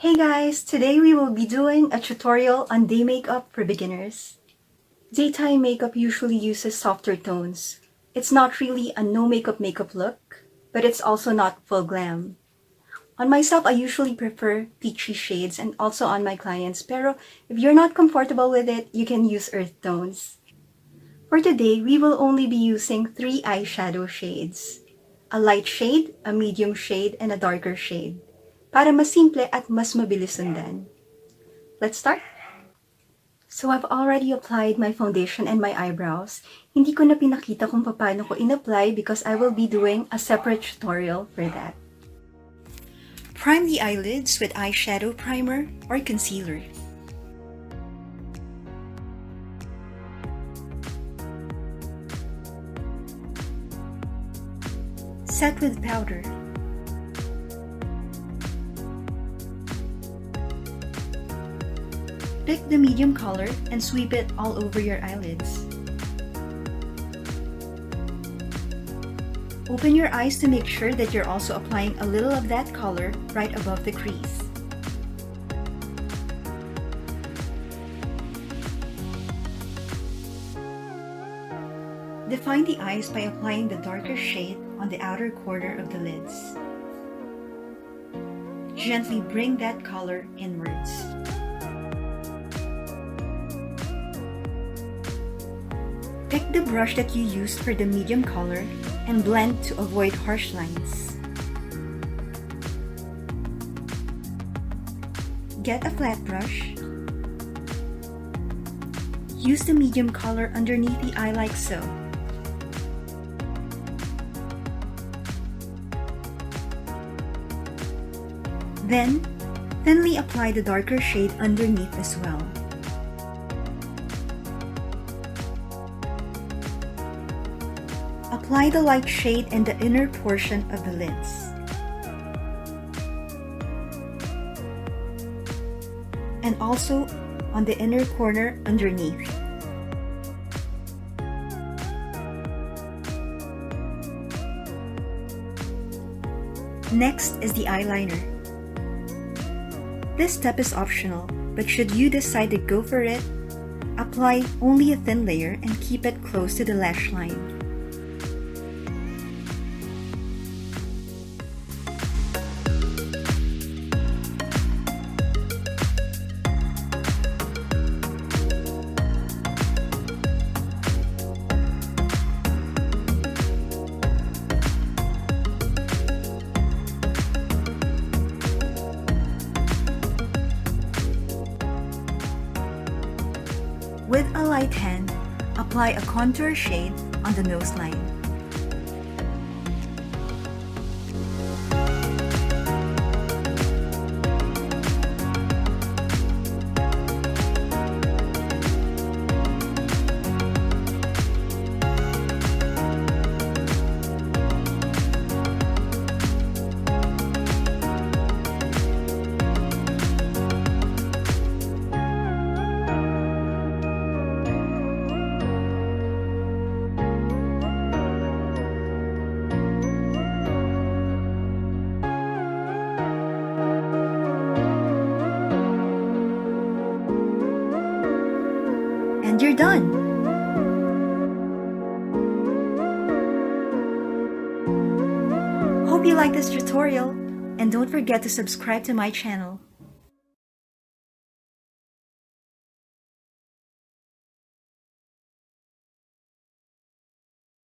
Hey guys! Today we will be doing a tutorial on day makeup for beginners. Daytime makeup usually uses softer tones. It's not really a no makeup look, but it's also not full glam. On myself, I usually prefer peachy shades and also on my clients, pero if you're not comfortable with it, you can use earth tones. For today, we will only be using 3 eyeshadow shades. A light shade, a medium shade, and a darker shade. Para mas simple at mas mabilis sundan. Let's start! So I've already applied my foundation and my eyebrows. Hindi ko na pinakita kung paano ko in-apply because I will be doing a separate tutorial for that. Prime the eyelids with eyeshadow primer or concealer. Set with powder. Pick the medium color and sweep it all over your eyelids. Open your eyes to make sure that you're also applying a little of that color right above the crease. Define the eyes by applying the darker shade on the outer corner of the lids. Gently bring that color inwards. Pick the brush that you used for the medium color and blend to avoid harsh lines. Get a flat brush. Use the medium color underneath the eye like so. Then, thinly apply the darker shade underneath as well. Apply the light shade in the inner portion of the lids. And also on the inner corner underneath. Next is the eyeliner. This step is optional, but should you decide to go for it, apply only a thin layer and keep it close to the lash line. With a light hand, apply a contour shade on the nose line. And you're done! Hope you like this tutorial, and don't forget to subscribe to my channel.